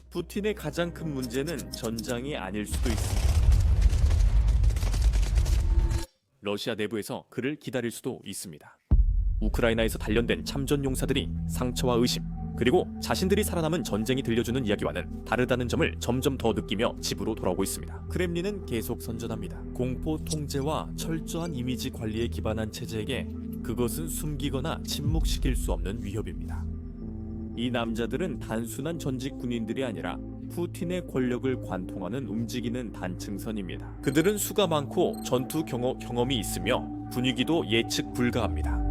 푸틴의 가장 큰 문제는 전장이 아닐 수도 있습니다. 러시아 내부에서 그를 기다릴 수도 있습니다. 우크라이나에서 단련된 참전 용사들이 상처와 의심, 그리고 자신들이 살아남은 전쟁이 들려주는 이야기와는 다르다는 점을 점점 더 느끼며 집으로 돌아오고 있습니다. 크렘린은 계속 선전합니다. 공포 통제와 철저한 이미지 관리에 기반한 체제에게 그것은 숨기거나 침묵시킬 수 없는 위협입니다. 이 남자들은 단순한 전직 군인들이 아니라 푸틴의 권력을 관통하는 움직이는 단층선입니다. 그들은 수가 많고 전투 경험이 있으며 분위기도 예측 불가합니다.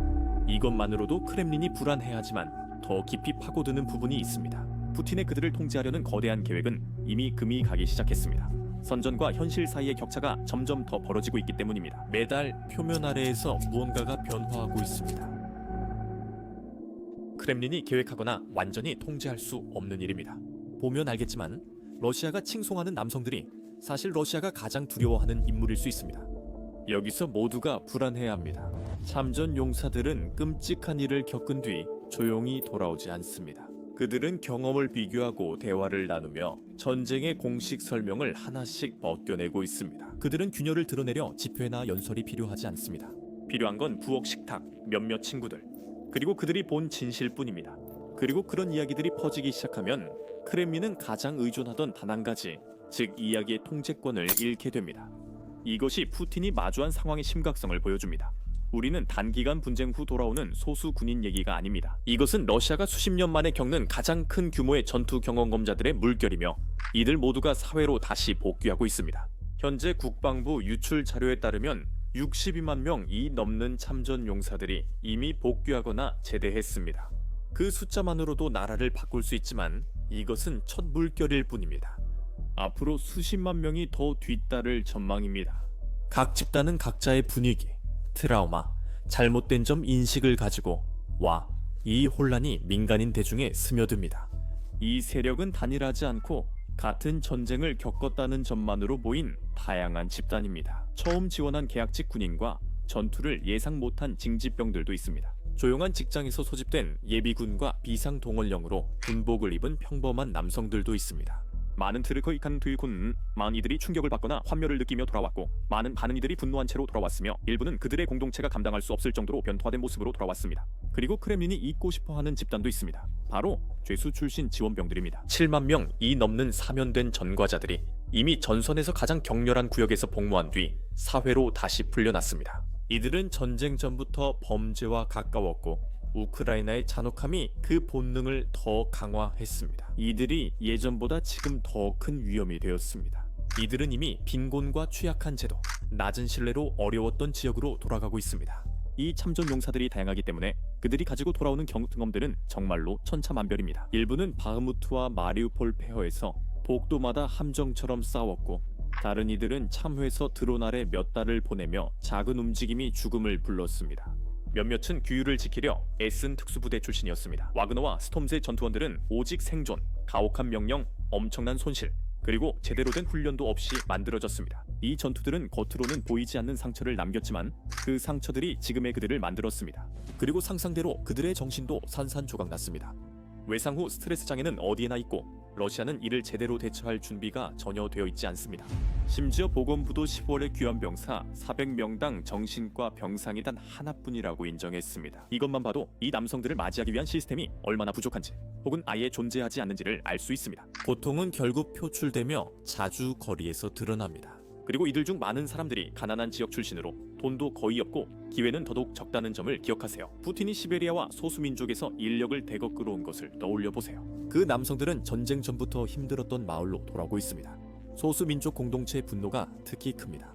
이것만으로도 크렘린이 불안해하지만 더 깊이 파고드는 부분이 있습니다. 푸틴의 그들을 통제하려는 거대한 계획은 이미 금이 가기 시작했습니다. 선전과 현실 사이의 격차가 점점 더 벌어지고 있기 때문입니다. 매달 표면 아래에서 무언가가 변화하고 있습니다. 크렘린이 계획하거나 완전히 통제할 수 없는 일입니다. 보면 알겠지만 러시아가 칭송하는 남성들이 사실 러시아가 가장 두려워하는 인물일 수 있습니다. 여기서 모두가 불안해합니다. 참전 용사들은 끔찍한 일을 겪은 뒤 조용히 돌아오지 않습니다. 그들은 경험을 비교하고 대화를 나누며 전쟁의 공식 설명을 하나씩 벗겨내고 있습니다. 그들은 균열을 드러내려 집회나 연설이 필요하지 않습니다. 필요한 건 부엌 식탁, 몇몇 친구들, 그리고 그들이 본 진실뿐입니다. 그리고 그런 이야기들이 퍼지기 시작하면 크렘린은 가장 의존하던 단 한 가지, 즉 이야기의 통제권을 잃게 됩니다. 이것이 푸틴이 마주한 상황의 심각성을 보여줍니다. 우리는 단기간 분쟁 후 돌아오는 소수 군인 얘기가 아닙니다. 이것은 러시아가 수십 년 만에 겪는 가장 큰 규모의 전투 경험자들의 물결이며 이들 모두가 사회로 다시 복귀하고 있습니다. 현재 국방부 유출 자료에 따르면 62만 명이 넘는 참전 용사들이 이미 복귀하거나 제대했습니다. 그 숫자만으로도 나라를 바꿀 수 있지만 이것은 첫 물결일 뿐입니다. 앞으로 수십만 명이 더 뒤따를 전망입니다. 각 집단은 각자의 분위기, 트라우마, 잘못된 점 인식을 가지고 이 혼란이 민간인 대중에 스며듭니다. 이 세력은 단일하지 않고 같은 전쟁을 겪었다는 점만으로 모인 다양한 집단입니다. 처음 지원한 계약직 군인과 전투를 예상 못한 징집병들도 있습니다. 조용한 직장에서 소집된 예비군과 비상동원령으로 군복을 입은 평범한 남성들도 있습니다. 많은 트르코이칸 뒤군은 이들이 충격을 받거나 환멸을 느끼며 돌아왔고 많은 이들이 분노한 채로 돌아왔으며 일부는 그들의 공동체가 감당할 수 없을 정도로 변화된 모습으로 돌아왔습니다. 그리고 크렘린이 잊고 싶어하는 집단도 있습니다. 바로 죄수 출신 지원병들입니다. 7만 명이 넘는 사면된 전과자들이 이미 전선에서 가장 격렬한 구역에서 복무한 뒤 사회로 다시 풀려났습니다. 이들은 전쟁 전부터 범죄와 가까웠고 우크라이나의 잔혹함이 그 본능을 더 강화했습니다. 이들이 예전보다 지금 더 큰 위험이 되었습니다. 이들은 이미 빈곤과 취약한 제도, 낮은 신뢰로 어려웠던 지역으로 돌아가고 있습니다. 이 참전 용사들이 다양하기 때문에 그들이 가지고 돌아오는 경험들은 정말로 천차만별입니다. 일부는 바흐무트와 마리우폴 폐허에서 복도마다 함정처럼 싸웠고 다른 이들은 참회에서 드론 아래 몇 달을 보내며 작은 움직임이 죽음을 불렀습니다. 몇몇은 규율을 지키려 애쓴 특수부대 출신이었습니다. 와그너와 스톰즈의 전투원들은 오직 생존, 가혹한 명령, 엄청난 손실, 그리고 제대로 된 훈련도 없이 만들어졌습니다. 이 전투들은 겉으로는 보이지 않는 상처를 남겼지만 그 상처들이 지금의 그들을 만들었습니다. 그리고 상상대로 그들의 정신도 산산조각났습니다. 외상 후 스트레스 장애는 어디에나 있고 러시아는 이를 제대로 대처할 준비가 전혀 되어 있지 않습니다. 심지어 보건부도 10월에 귀환 병사 400명당 정신과 병상이 단 하나뿐이라고 인정했습니다. 이것만 봐도 이 남성들을 맞이하기 위한 시스템이 얼마나 부족한지 혹은 아예 존재하지 않는지를 알 수 있습니다. 고통은 결국 표출되며 자주 거리에서 드러납니다. 그리고 이들 중 많은 사람들이 가난한 지역 출신으로 돈도 거의 없고 기회는 더더욱 적다는 점을 기억하세요. 푸틴이 시베리아와 소수민족에서 인력을 대거 끌어온 것을 떠올려보세요. 그 남성들은 전쟁 전부터 힘들었던 마을로 돌아오고 있습니다. 소수민족 공동체의 분노가 특히 큽니다.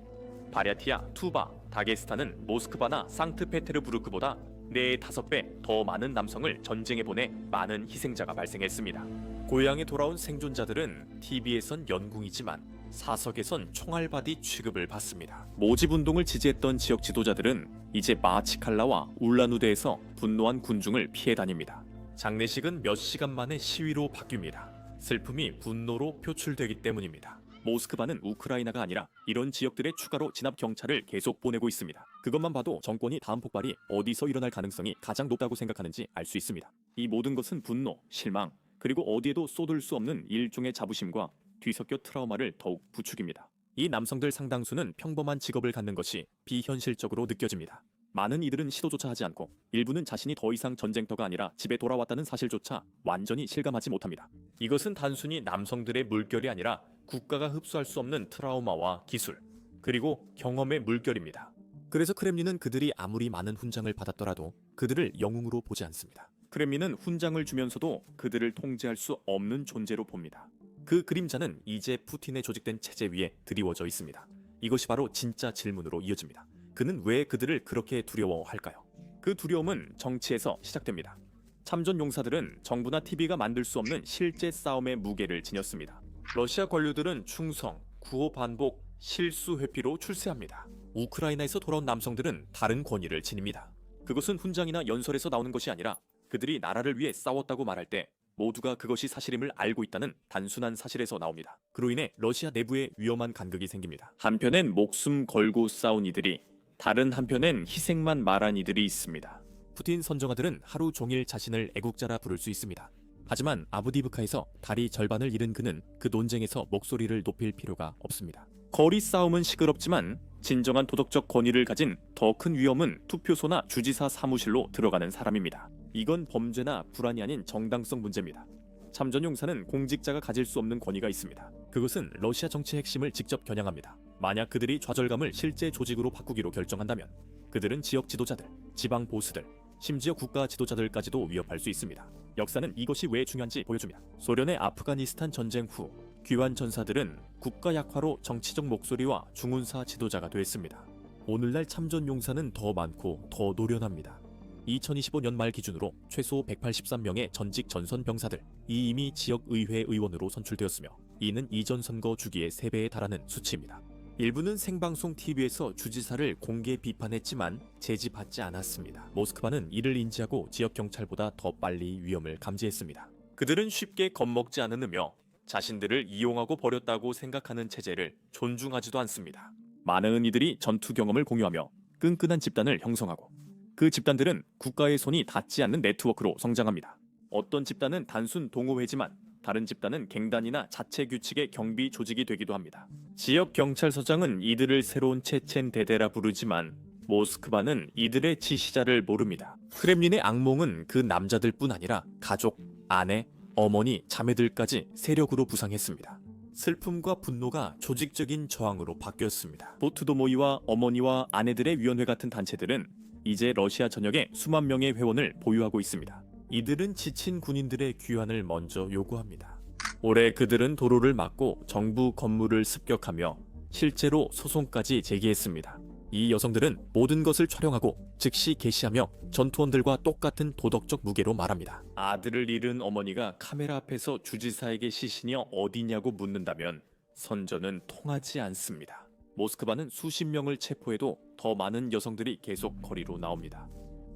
바랴티아, 투바, 다게스탄은 모스크바나 상트페테르부르크보다 4~5배 더 많은 남성을 전쟁에 보내 많은 희생자가 발생했습니다. 고향에 돌아온 생존자들은 TV에선 연궁이지만 사석에선 총알바디 취급을 받습니다. 모집운동을 지지했던 지역 지도자들은 이제 마치칼라와 울란우데에서 분노한 군중을 피해 다닙니다. 장례식은 몇 시간 만에 시위로 바뀝니다. 슬픔이 분노로 표출되기 때문입니다. 모스크바는 우크라이나가 아니라 이런 지역들에 추가로 진압 경찰을 계속 보내고 있습니다. 그것만 봐도 정권이 다음 폭발이 어디서 일어날 가능성이 가장 높다고 생각하는지 알 수 있습니다. 이 모든 것은 분노, 실망, 그리고 어디에도 쏟을 수 없는 일종의 자부심과 뒤섞여 트라우마를 더욱 부추깁니다. 이 남성들 상당수는 평범한 직업을 갖는 것이 비현실적으로 느껴집니다. 많은 이들은 시도조차 하지 않고 일부는 자신이 더 이상 전쟁터가 아니라 집에 돌아왔다는 사실조차 완전히 실감하지 못합니다. 이것은 단순히 남성들의 물결이 아니라 국가가 흡수할 수 없는 트라우마와 기술, 그리고 경험의 물결입니다. 그래서 크렘린은 그들이 아무리 많은 훈장을 받았더라도 그들을 영웅으로 보지 않습니다. 크렘린은 훈장을 주면서도 그들을 통제할 수 없는 존재로 봅니다. 그 그림자는 이제 푸틴의 조직된 체제 위에 드리워져 있습니다. 이것이 바로 진짜 질문으로 이어집니다. 그는 왜 그들을 그렇게 두려워할까요? 그 두려움은 정치에서 시작됩니다. 참전 용사들은 정부나 TV가 만들 수 없는 실제 싸움의 무게를 지녔습니다. 러시아 관료들은 충성, 구호 반복, 실수 회피로 출세합니다. 우크라이나에서 돌아온 남성들은 다른 권위를 지닙니다. 그것은 훈장이나 연설에서 나오는 것이 아니라 그들이 나라를 위해 싸웠다고 말할 때 모두가 그것이 사실임을 알고 있다는 단순한 사실에서 나옵니다. 그로 인해 러시아 내부에 위험한 간극이 생깁니다. 한편엔 목숨 걸고 싸운 이들이, 다른 한편엔 희생만 말한 이들이 있습니다. 푸틴 선정아들은 하루 종일 자신을 애국자라 부를 수 있습니다. 하지만 아브디브카에서 다리 절반을 잃은 그는 그 논쟁에서 목소리를 높일 필요가 없습니다. 거리 싸움은 시끄럽지만 진정한 도덕적 권위를 가진 더 큰 위험은 투표소나 주지사 사무실로 들어가는 사람입니다. 이건 범죄나 불안이 아닌 정당성 문제입니다. 참전용사는 공직자가 가질 수 없는 권위가 있습니다. 그것은 러시아 정치의 핵심을 직접 겨냥합니다. 만약 그들이 좌절감을 실제 조직으로 바꾸기로 결정한다면 그들은 지역 지도자들, 지방 보스들, 심지어 국가 지도자들까지도 위협할 수 있습니다. 역사는 이것이 왜 중요한지 보여줍니다. 소련의 아프가니스탄 전쟁 후 귀환 전사들은 국가 약화로 정치적 목소리와 중훈사 지도자가 됐습니다. 오늘날 참전 용사는 더 많고 더 노련합니다. 2025년 말 기준으로 최소 183명의 전직 전선 병사들, 이 이미 지역의회 의원으로 선출되었으며 이는 이전 선거 주기의 3배에 달하는 수치입니다. 일부는 생방송 TV에서 주지사를 공개 비판했지만 제지받지 않았습니다. 모스크바는 이를 인지하고 지역 경찰보다 더 빨리 위험을 감지했습니다. 그들은 쉽게 겁먹지 않으며 자신들을 이용하고 버렸다고 생각하는 체제를 존중하지도 않습니다. 많은 이들이 전투 경험을 공유하며 끈끈한 집단을 형성하고 그 집단들은 국가의 손이 닿지 않는 네트워크로 성장합니다. 어떤 집단은 단순 동호회지만 다른 집단은 갱단이나 자체 규칙의 경비 조직이 되기도 합니다. 지역 경찰서장은 이들을 새로운 체첸 대대라 부르지만 모스크바는 이들의 지시자를 모릅니다. 크렘린의 악몽은 그 남자들뿐 아니라 가족, 아내, 어머니, 자매들까지 세력으로 부상했습니다. 슬픔과 분노가 조직적인 저항으로 바뀌었습니다. 보트도모이와 어머니와 아내들의 위원회 같은 단체들은 이제 러시아 전역에 수만 명의 회원을 보유하고 있습니다. 이들은 지친 군인들의 귀환을 먼저 요구합니다. 올해 그들은 도로를 막고 정부 건물을 습격하며 실제로 소송까지 제기했습니다. 이 여성들은 모든 것을 촬영하고 즉시 게시하며 전투원들과 똑같은 도덕적 무게로 말합니다. 아들을 잃은 어머니가 카메라 앞에서 주지사에게 시신이 어디냐고 묻는다면 선전은 통하지 않습니다. 모스크바는 수십 명을 체포해도 더 많은 여성들이 계속 거리로 나옵니다.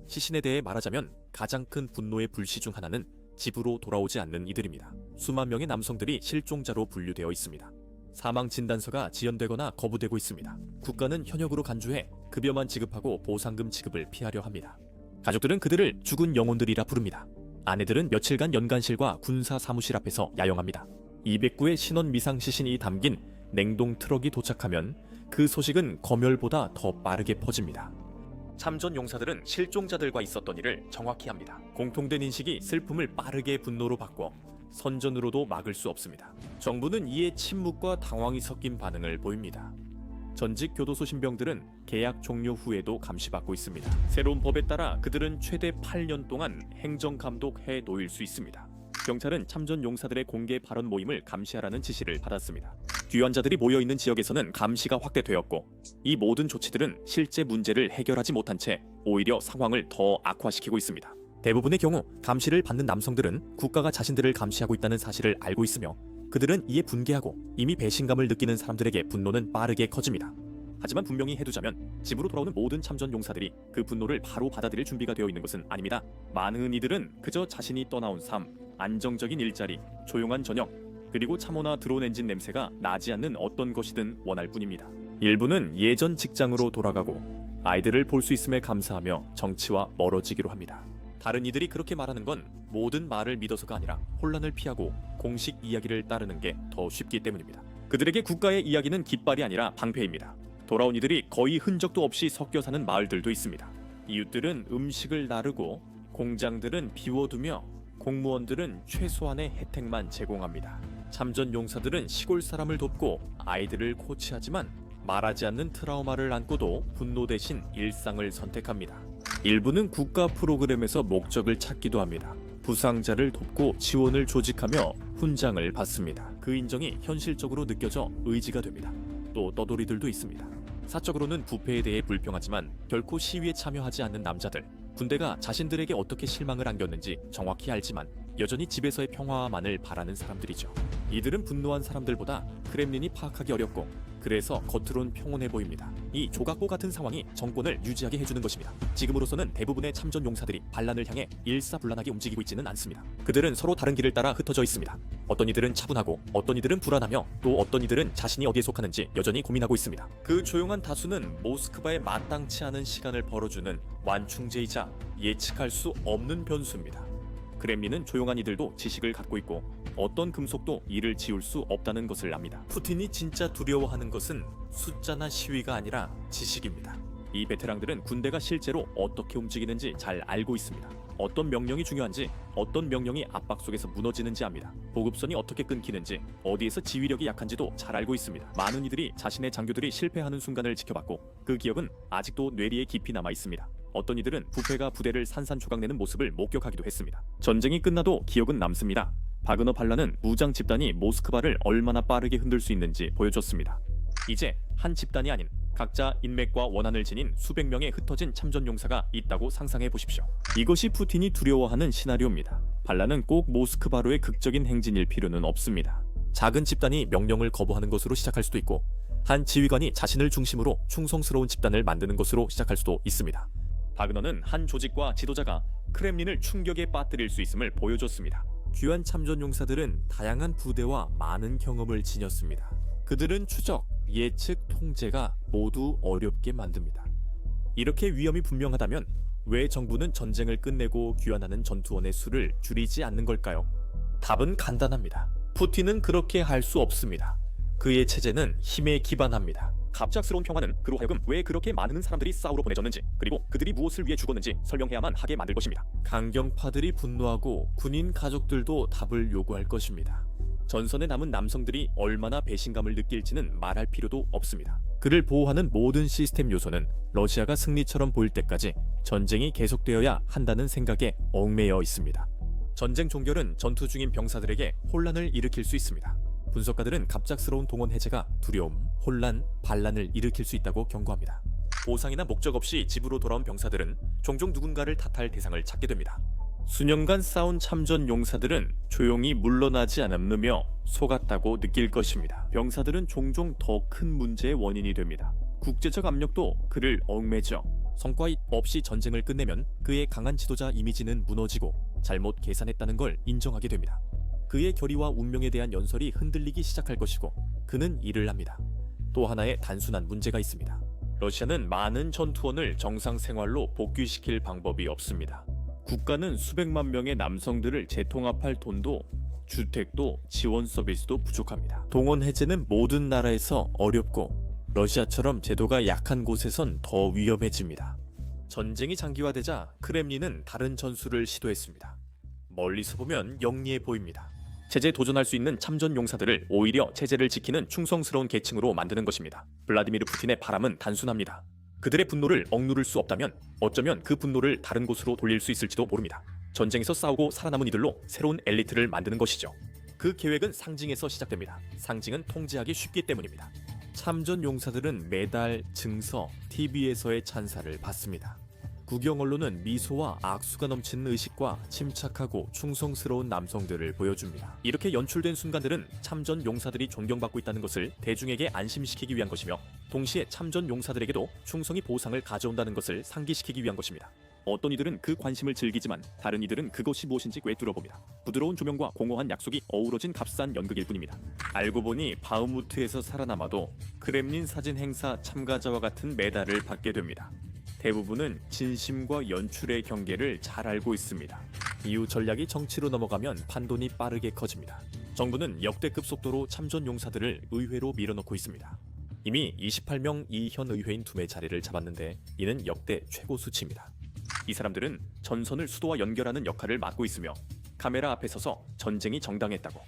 시신에 대해 말하자면 가장 큰 분노의 불씨 중 하나는 집으로 돌아오지 않는 이들입니다. 수만 명의 남성들이 실종자로 분류되어 있습니다. 사망 진단서가 지연되거나 거부되고 있습니다. 국가는 현역으로 간주해 급여만 지급하고 보상금 지급을 피하려 합니다. 가족들은 그들을 죽은 영혼들이라 부릅니다. 아내들은 며칠간 연간실과 군사 사무실 앞에서 야영합니다. 209의 신원 미상 시신이 담긴 냉동 트럭이 도착하면 그 소식은 검열보다 더 빠르게 퍼집니다. 참전 용사들은 실종자들과 있었던 일을 정확히 합니다. 공통된 인식이 슬픔을 빠르게 분노로 바꿔 선전으로도 막을 수 없습니다. 정부는 이에 침묵과 당황이 섞인 반응을 보입니다. 전직 교도소 신병들은 계약 종료 후에도 감시받고 있습니다. 새로운 법에 따라 그들은 최대 8년 동안 행정감독해 놓일 수 있습니다. 경찰은 참전 용사들의 공개 발언 모임을 감시하라는 지시를 받았습니다. 귀환자들이 모여있는 지역에서는 감시가 확대되었고 이 모든 조치들은 실제 문제를 해결하지 못한 채 오히려 상황을 더 악화시키고 있습니다. 대부분의 경우 감시를 받는 남성들은 국가가 자신들을 감시하고 있다는 사실을 알고 있으며 그들은 이에 분개하고 이미 배신감을 느끼는 사람들에게 분노는 빠르게 커집니다. 하지만 분명히 해두자면 집으로 돌아오는 모든 참전 용사들이 그 분노를 바로 받아들일 준비가 되어 있는 것은 아닙니다. 많은 이들은 그저 자신이 떠나온 삶, 안정적인 일자리, 조용한 저녁, 그리고 참호나 드론 엔진 냄새가 나지 않는 어떤 것이든 원할 뿐입니다. 일부는 예전 직장으로 돌아가고 아이들을 볼 수 있음에 감사하며 정치와 멀어지기로 합니다. 다른 이들이 그렇게 말하는 건 모든 말을 믿어서가 아니라 혼란을 피하고 공식 이야기를 따르는 게 더 쉽기 때문입니다. 그들에게 국가의 이야기는 깃발이 아니라 방패입니다. 돌아온 이들이 거의 흔적도 없이 섞여 사는 마을들도 있습니다. 이웃들은 음식을 나르고 공장들은 비워두며 공무원들은 최소한의 혜택만 제공합니다. 참전 용사들은 시골 사람을 돕고 아이들을 코치하지만 말하지 않는 트라우마를 안고도 분노 대신 일상을 선택합니다. 일부는 국가 프로그램에서 목적을 찾기도 합니다. 부상자를 돕고 지원을 조직하며 훈장을 받습니다. 그 인정이 현실적으로 느껴져 의지가 됩니다. 또 떠돌이들도 있습니다. 사적으로는 부패에 대해 불평하지만 결코 시위에 참여하지 않는 남자들, 군대가 자신들에게 어떻게 실망을 안겼는지 정확히 알지만 여전히 집에서의 평화만을 바라는 사람들이죠. 이들은 분노한 사람들보다 크렘린이 파악하기 어렵고 그래서 겉으론 평온해 보입니다. 이 조각보 같은 상황이 정권을 유지하게 해주는 것입니다. 지금으로서는 대부분의 참전 용사들이 반란을 향해 일사불란하게 움직이고 있지는 않습니다. 그들은 서로 다른 길을 따라 흩어져 있습니다. 어떤 이들은 차분하고 어떤 이들은 불안하며 또 어떤 이들은 자신이 어디에 속하는지 여전히 고민하고 있습니다. 그 조용한 다수는 모스크바에 마땅치 않은 시간을 벌어주는 완충제이자 예측할 수 없는 변수입니다. 크렘린은 조용한 이들도 지식을 갖고 있고 어떤 금속도 이를 지울 수 없다는 것을 압니다. 푸틴이 진짜 두려워하는 것은 숫자나 시위가 아니라 지식입니다. 이 베테랑들은 군대가 실제로 어떻게 움직이는지 잘 알고 있습니다. 어떤 명령이 중요한지, 어떤 명령이 압박 속에서 무너지는지 압니다. 보급선이 어떻게 끊기는지, 어디에서 지휘력이 약한지도 잘 알고 있습니다. 많은 이들이 자신의 장교들이 실패하는 순간을 지켜봤고 그 기억은 아직도 뇌리에 깊이 남아 있습니다. 어떤 이들은 부패가 부대를 산산조각내는 모습을 목격하기도 했습니다. 전쟁이 끝나도 기억은 남습니다. 바그너 반란은 무장 집단이 모스크바를 얼마나 빠르게 흔들 수 있는지 보여줬습니다. 이제 한 집단이 아닌 각자 인맥과 원한을 지닌 수백 명의 흩어진 참전 용사가 있다고 상상해 보십시오. 이것이 푸틴이 두려워하는 시나리오입니다. 반란은 꼭 모스크바로의 극적인 행진일 필요는 없습니다. 작은 집단이 명령을 거부하는 것으로 시작할 수도 있고 한 지휘관이 자신을 중심으로 충성스러운 집단을 만드는 것으로 시작할 수도 있습니다. 바그너는 한 조직과 지도자가 크렘린을 충격에 빠뜨릴 수 있음을 보여줬습니다. 귀한 참전 용사들은 다양한 부대와 많은 경험을 지녔습니다. 그들은 추적, 예측, 통제가 모두 어렵게 만듭니다. 이렇게 위험이 분명하다면 왜 정부는 전쟁을 끝내고 귀환하는 전투원의 수를 줄이지 않는 걸까요? 답은 간단합니다. 푸틴은 그렇게 할 수 없습니다. 그의 체제는 힘에 기반합니다. 갑작스러운 평화는 그로 하여금 왜 그렇게 많은 사람들이 싸우러 보내졌는지 그리고 그들이 무엇을 위해 죽었는지 설명해야만 하게 만들 것입니다. 강경파들이 분노하고 군인 가족들도 답을 요구할 것입니다. 전선에 남은 남성들이 얼마나 배신감을 느낄지는 말할 필요도 없습니다. 그를 보호하는 모든 시스템 요소는 러시아가 승리처럼 보일 때까지 전쟁이 계속되어야 한다는 생각에 얽매여 있습니다. 전쟁 종결은 전투 중인 병사들에게 혼란을 일으킬 수 있습니다. 분석가들은 갑작스러운 동원 해제가 두려움, 혼란, 반란을 일으킬 수 있다고 경고합니다. 보상이나 목적 없이 집으로 돌아온 병사들은 종종 누군가를 탓할 대상을 찾게 됩니다. 수년간 싸운 참전 용사들은 조용히 물러나지 않으며 속았다고 느낄 것입니다. 병사들은 종종 더 큰 문제의 원인이 됩니다. 국제적 압력도 그를 얽매죠. 성과 없이 전쟁을 끝내면 그의 강한 지도자 이미지는 무너지고 잘못 계산했다는 걸 인정하게 됩니다. 그의 결의와 운명에 대한 연설이 흔들리기 시작할 것이고 그는 일을 합니다. 또 하나의 단순한 문제가 있습니다. 러시아는 많은 전투원을 정상 생활로 복귀시킬 방법이 없습니다. 국가는 수백만 명의 남성들을 재통합할 돈도 주택도 지원 서비스도 부족합니다. 동원 해제는 모든 나라에서 어렵고 러시아처럼 제도가 약한 곳에선 더 위험해집니다. 전쟁이 장기화되자 크렘린은 다른 전술을 시도했습니다. 멀리서 보면 영리해 보입니다. 체제에 도전할 수 있는 참전 용사들을 오히려 체제를 지키는 충성스러운 계층으로 만드는 것입니다. 블라디미르 푸틴의 바람은 단순합니다. 그들의 분노를 억누를 수 없다면 어쩌면 그 분노를 다른 곳으로 돌릴 수 있을지도 모릅니다. 전쟁에서 싸우고 살아남은 이들로 새로운 엘리트를 만드는 것이죠. 그 계획은 상징에서 시작됩니다. 상징은 통제하기 쉽기 때문입니다. 참전 용사들은 매달 증서, TV에서의 찬사를 받습니다. 국영 언론은 미소와 악수가 넘치는 의식과 침착하고 충성스러운 남성들을 보여줍니다. 이렇게 연출된 순간들은 참전 용사들이 존경받고 있다는 것을 대중에게 안심시키기 위한 것이며 동시에 참전 용사들에게도 충성이 보상을 가져온다는 것을 상기시키기 위한 것입니다. 어떤 이들은 그 관심을 즐기지만 다른 이들은 그것이 무엇인지 꿰뚫어봅니다. 부드러운 조명과 공허한 약속이 어우러진 값싼 연극일 뿐입니다. 알고 보니 바흐무트에서 살아남아도 크렘린 사진 행사 참가자와 같은 메달을 받게 됩니다. 대부분은 진심과 연출의 경계를 잘 알고 있습니다. 이후 전략이 정치로 넘어가면 판돈이 빠르게 커집니다. 정부는 역대급 속도로 참전 용사들을 의회로 밀어넣고 있습니다. 이미 28명 이현 의회인 2매 자리를 잡았는데 이는 역대 최고 수치입니다. 이 사람들은 전선을 수도와 연결하는 역할을 맡고 있으며 카메라 앞에 서서 전쟁이 정당했다고,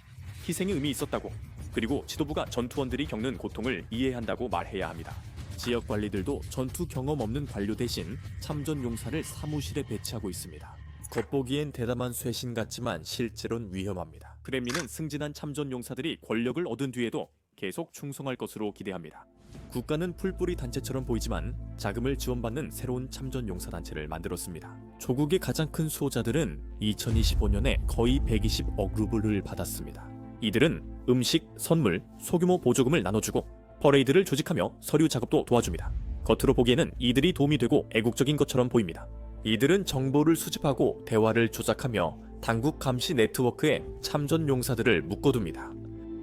희생의 의미 있었다고, 그리고 지도부가 전투원들이 겪는 고통을 이해한다고 말해야 합니다. 지역 관리들도 전투 경험 없는 관료 대신 참전 용사를 사무실에 배치하고 있습니다. 겉보기엔 대담한 쇄신 같지만 실제로는 위험합니다. 크렘린은 승진한 참전 용사들이 권력을 얻은 뒤에도 계속 충성할 것으로 기대합니다. 국가는 풀뿌리 단체처럼 보이지만 자금을 지원받는 새로운 참전 용사 단체를 만들었습니다. 조국의 가장 큰 수호자들은 2025년에 거의 120억 루블을 받았습니다. 이들은 음식, 선물, 소규모 보조금을 나눠주고 퍼레이드를 조직하며 서류 작업도 도와줍니다. 겉으로 보기에는 이들이 도움이 되고 애국적인 것처럼 보입니다. 이들은 정보를 수집하고 대화를 조작하며 당국 감시 네트워크에 참전 용사들을 묶어둡니다.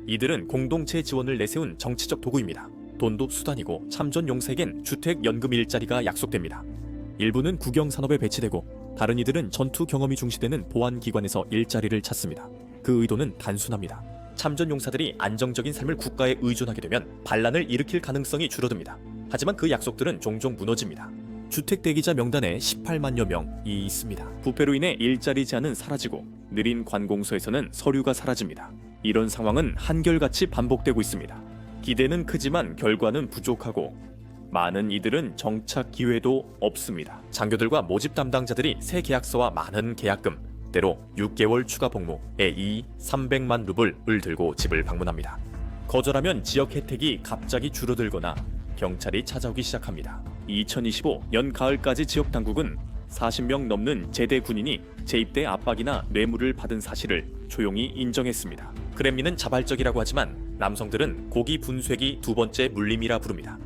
이들은 공동체 지원을 내세운 정치적 도구입니다. 돈도 수단이고 참전 용사에겐 주택, 연금, 일자리가 약속됩니다. 일부는 국영산업에 배치되고 다른 이들은 전투 경험이 중시되는 보안기관에서 일자리를 찾습니다. 그 의도는 단순합니다. 참전 용사들이 안정적인 삶을 국가에 의존하게 되면 반란을 일으킬 가능성이 줄어듭니다. 하지만 그 약속들은 종종 무너집니다. 주택 대기자 명단에 18만여 명이 있습니다. 부패로 인해 일자리 제한은 사라지고 느린 관공서에서는 서류가 사라집니다. 이런 상황은 한결같이 반복되고 있습니다. 기대는 크지만 결과는 부족하고 많은 이들은 정착 기회도 없습니다. 장교들과 모집 담당자들이 새 계약서와 많은 계약금, 때로 6개월 추가 복무에 300만 루블을 들고 집을 방문합니다. 거절하면 지역 혜택이 갑자기 줄어들거나 경찰이 찾아오기 시작합니다. 2025 연 가을까지 지역 당국은 40명 넘는 제대 군인이 재입대 압박이나 뇌물을 받은 사실을 조용히 인정했습니다. 크렘린은 자발적이라고 하지만 남성들은 고기 분쇄기 두 번째 물림이라 부릅니다.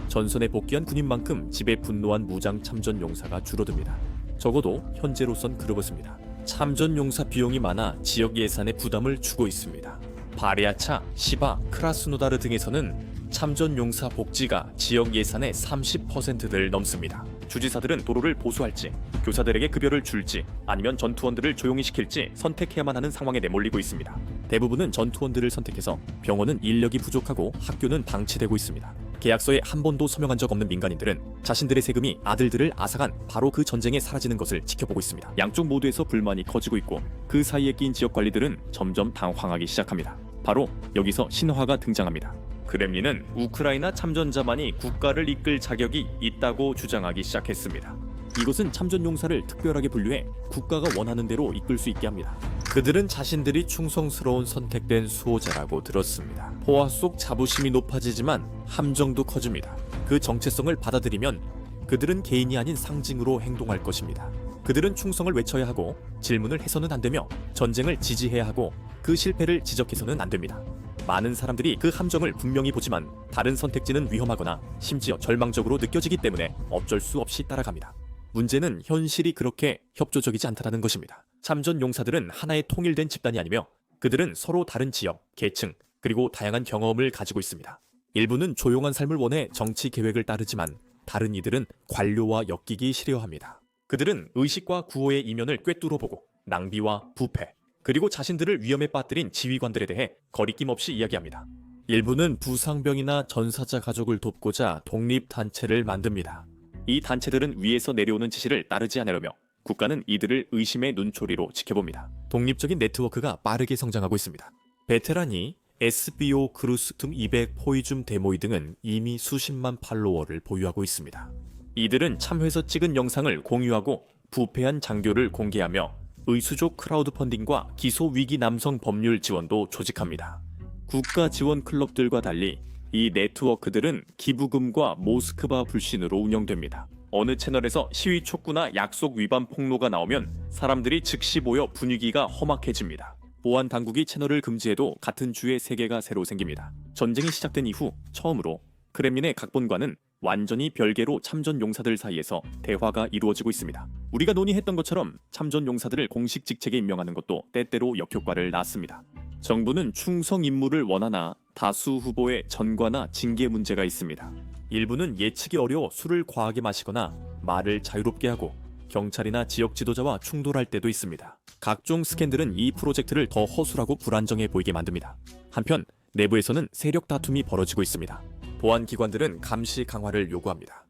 전선에 복귀한 군인만큼 집에 분노한 무장 참전 용사가 줄어듭니다. 적어도 현재로선 그렇습니다. 참전 용사 비용이 많아 지역 예산에 부담을 주고 있습니다. 바리아차, 시바, 크라스노다르 등에서는 참전 용사 복지가 지역 예산의 30%를 넘습니다. 주지사들은 도로를 보수할지, 교사들에게 급여를 줄지, 아니면 전투원들을 조용히 시킬지 선택해야만 하는 상황에 내몰리고 있습니다. 대부분은 전투원들을 선택해서 병원은 인력이 부족하고 학교는 방치되고 있습니다. 계약서에 한 번도 서명한 적 없는 민간인들은 자신들의 세금이 아들들을 앗아간 바로 그 전쟁에 사라지는 것을 지켜보고 있습니다. 양쪽 모두에서 불만이 커지고 있고 그 사이에 끼인 지역 관리들은 점점 당황하기 시작합니다. 바로 여기서 신화가 등장합니다. 크렘린은 우크라이나 참전자만이 국가를 이끌 자격이 있다고 주장하기 시작했습니다. 이것은 참전 용사를 특별하게 분류해 국가가 원하는 대로 이끌 수 있게 합니다. 그들은 자신들이 충성스러운 선택된 수호자라고 들었습니다. 포화 속 자부심이 높아지지만 함정도 커집니다. 그 정체성을 받아들이면 그들은 개인이 아닌 상징으로 행동할 것입니다. 그들은 충성을 외쳐야 하고 질문을 해서는 안 되며 전쟁을 지지해야 하고 그 실패를 지적해서는 안 됩니다. 많은 사람들이 그 함정을 분명히 보지만 다른 선택지는 위험하거나 심지어 절망적으로 느껴지기 때문에 어쩔 수 없이 따라갑니다. 문제는 현실이 그렇게 협조적이지 않다는 것입니다. 참전 용사들은 하나의 통일된 집단이 아니며 그들은 서로 다른 지역, 계층, 그리고 다양한 경험을 가지고 있습니다. 일부는 조용한 삶을 원해 정치 계획을 따르지만 다른 이들은 관료와 엮이기 싫어합니다. 그들은 의식과 구호의 이면을 꿰뚫어보고 낭비와 부패, 그리고 자신들을 위험에 빠뜨린 지휘관들에 대해 거리낌 없이 이야기합니다. 일부는 부상병이나 전사자 가족을 돕고자 독립단체를 만듭니다. 이 단체들은 위에서 내려오는 지시를 따르지 않으려며 국가는 이들을 의심의 눈초리로 지켜봅니다. 독립적인 네트워크가 빠르게 성장하고 있습니다. 베테랑이 SBO 크루스툼 200 포이줌 데모이 등은 이미 수십만 팔로워를 보유하고 있습니다. 이들은 참회에서 찍은 영상을 공유하고 부패한 장교를 공개하며 의수족 크라우드 펀딩과 기소 위기 남성 법률 지원도 조직합니다. 국가 지원 클럽들과 달리 이 네트워크들은 기부금과 모스크바 불신으로 운영됩니다. 어느 채널에서 시위 촉구나 약속 위반 폭로가 나오면 사람들이 즉시 모여 분위기가 험악해집니다. 보안 당국이 채널을 금지해도 같은 주에 세계가 새로 생깁니다. 전쟁이 시작된 이후 처음으로 크렘린의 각본과는 완전히 별개로 참전 용사들 사이에서 대화가 이루어지고 있습니다. 우리가 논의했던 것처럼 참전 용사들을 공식 직책에 임명하는 것도 때때로 역효과를 낳습니다. 정부는 충성 임무를 원하나 다수 후보의 전과나 징계 문제가 있습니다. 일부는 예측이 어려워 술을 과하게 마시거나 말을 자유롭게 하고 경찰이나 지역 지도자와 충돌할 때도 있습니다. 각종 스캔들은 이 프로젝트를 더 허술하고 불안정해 보이게 만듭니다. 한편 내부에서는 세력 다툼이 벌어지고 있습니다. 보안 기관들은 감시 강화를 요구합니다.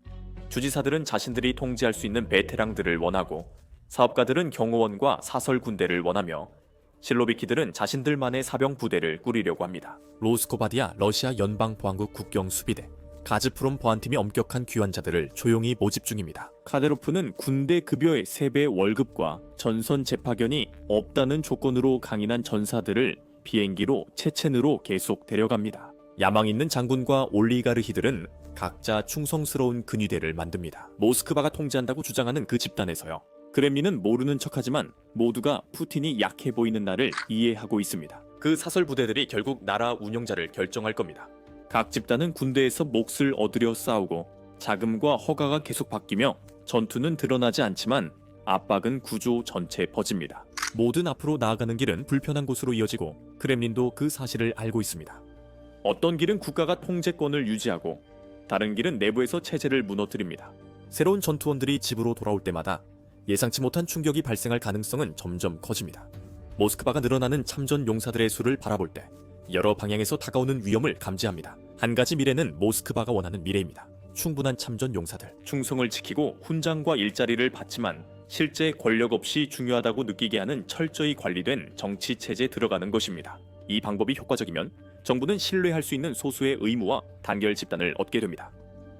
주지사들은 자신들이 통제할 수 있는 베테랑들을 원하고, 사업가들은 경호원과 사설 군대를 원하며, 실로비키들은 자신들만의 사병 부대를 꾸리려고 합니다. 로스코바디아 러시아 연방보안국 국경수비대, 가즈프롬 보안팀이 엄격한 귀환자들을 조용히 모집 중입니다. 카데로프는 군대 급여의 3배 월급과 전선 재파견이 없다는 조건으로 강인한 전사들을 비행기로 체첸으로 계속 데려갑니다. 야망 있는 장군과 올리가르히들은 각자 충성스러운 근위대를 만듭니다. 모스크바가 통제한다고 주장하는 그 집단에서요, 크렘린은 모르는 척하지만 모두가 푸틴이 약해 보이는 날을 이해하고 있습니다. 그 사설 부대들이 결국 나라 운영자를 결정할 겁니다. 각 집단은 군대에서 몫을 얻으려 싸우고, 자금과 허가가 계속 바뀌며 전투는 드러나지 않지만 압박은 구조 전체에 퍼집니다. 모든 앞으로 나아가는 길은 불편한 곳으로 이어지고, 크렘린도 그 사실을 알고 있습니다. 어떤 길은 국가가 통제권을 유지하고, 다른 길은 내부에서 체제를 무너뜨립니다. 새로운 전투원들이 집으로 돌아올 때마다 예상치 못한 충격이 발생할 가능성은 점점 커집니다. 모스크바가 늘어나는 참전 용사들의 수를 바라볼 때 여러 방향에서 다가오는 위험을 감지합니다. 한 가지 미래는 모스크바가 원하는 미래입니다. 충분한 참전 용사들, 충성을 지키고 훈장과 일자리를 받지만 실제 권력 없이 중요하다고 느끼게 하는 철저히 관리된 정치 체제에 들어가는 것입니다. 이 방법이 효과적이면 정부는 신뢰할 수 있는 소수의 의무와 단결 집단을 얻게 됩니다.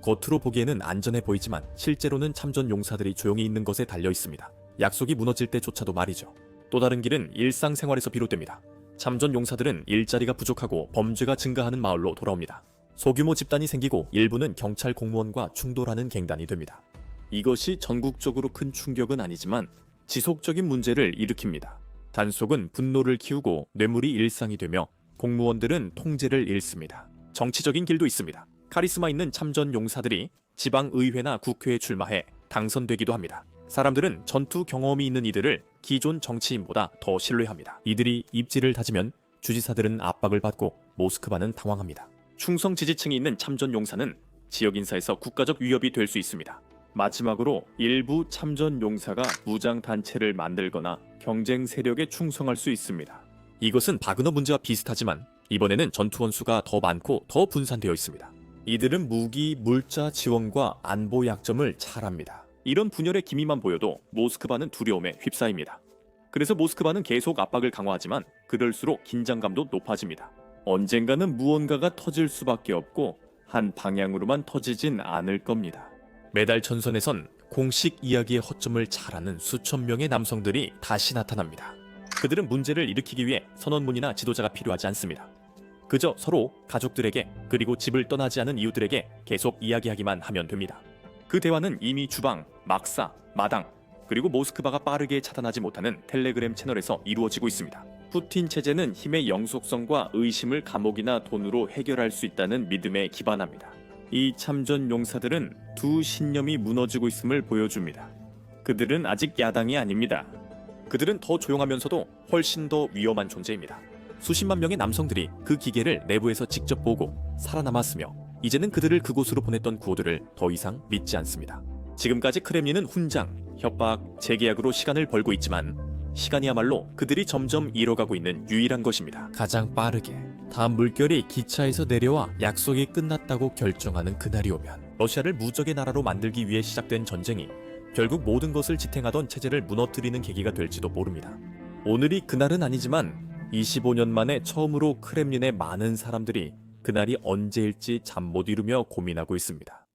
겉으로 보기에는 안전해 보이지만 실제로는 참전 용사들이 조용히 있는 것에 달려 있습니다. 약속이 무너질 때조차도 말이죠. 또 다른 길은 일상생활에서 비롯됩니다. 참전 용사들은 일자리가 부족하고 범죄가 증가하는 마을로 돌아옵니다. 소규모 집단이 생기고 일부는 경찰 공무원과 충돌하는 갱단이 됩니다. 이것이 전국적으로 큰 충격은 아니지만 지속적인 문제를 일으킵니다. 단속은 분노를 키우고 뇌물이 일상이 되며 공무원들은 통제를 잃습니다. 정치적인 길도 있습니다. 카리스마 있는 참전 용사들이 지방의회나 국회에 출마해 당선되기도 합니다. 사람들은 전투 경험이 있는 이들을 기존 정치인보다 더 신뢰합니다. 이들이 입지를 다지면 주지사들은 압박을 받고 모스크바는 당황합니다. 충성 지지층이 있는 참전 용사는 지역 인사에서 국가적 위협이 될 수 있습니다. 마지막으로 일부 참전 용사가 무장 단체를 만들거나 경쟁 세력에 충성할 수 있습니다. 이것은 바그너 문제와 비슷하지만 이번에는 전투원 수가 더 많고 더 분산되어 있습니다. 이들은 무기, 물자 지원과 안보 약점을 잘합니다. 이런 분열의 기미만 보여도 모스크바는 두려움에 휩싸입니다. 그래서 모스크바는 계속 압박을 강화하지만 그럴수록 긴장감도 높아집니다. 언젠가는 무언가가 터질 수밖에 없고 한 방향으로만 터지진 않을 겁니다. 매달 전선에선 공식 이야기의 허점을 잘 아는 수천 명의 남성들이 다시 나타납니다. 그들은 문제를 일으키기 위해 선언문이나 지도자가 필요하지 않습니다. 그저 서로 가족들에게 그리고 집을 떠나지 않은 이웃들에게 계속 이야기하기만 하면 됩니다. 그 대화는 이미 주방, 막사, 마당, 그리고 모스크바가 빠르게 차단하지 못하는 텔레그램 채널에서 이루어지고 있습니다. 푸틴 체제는 힘의 영속성과 의심을 감옥이나 돈으로 해결할 수 있다는 믿음에 기반합니다. 이 참전 용사들은 두 신념이 무너지고 있음을 보여줍니다. 그들은 아직 야당이 아닙니다. 그들은 더 조용하면서도 훨씬 더 위험한 존재입니다. 수십만 명의 남성들이 그 기계를 내부에서 직접 보고 살아남았으며 이제는 그들을 그곳으로 보냈던 구호들을 더 이상 믿지 않습니다. 지금까지 크렘린은 훈장, 협박, 재계약으로 시간을 벌고 있지만 시간이야말로 그들이 점점 잃어가고 있는 유일한 것입니다. 가장 빠르게 다음 물결이 기차에서 내려와 약속이 끝났다고 결정하는 그날이 오면 러시아를 무적의 나라로 만들기 위해 시작된 전쟁이 결국 모든 것을 지탱하던 체제를 무너뜨리는 계기가 될지도 모릅니다. 오늘이 그날은 아니지만 25년 만에 처음으로 크렘린의 많은 사람들이 그날이 언제일지 잠 못 이루며 고민하고 있습니다.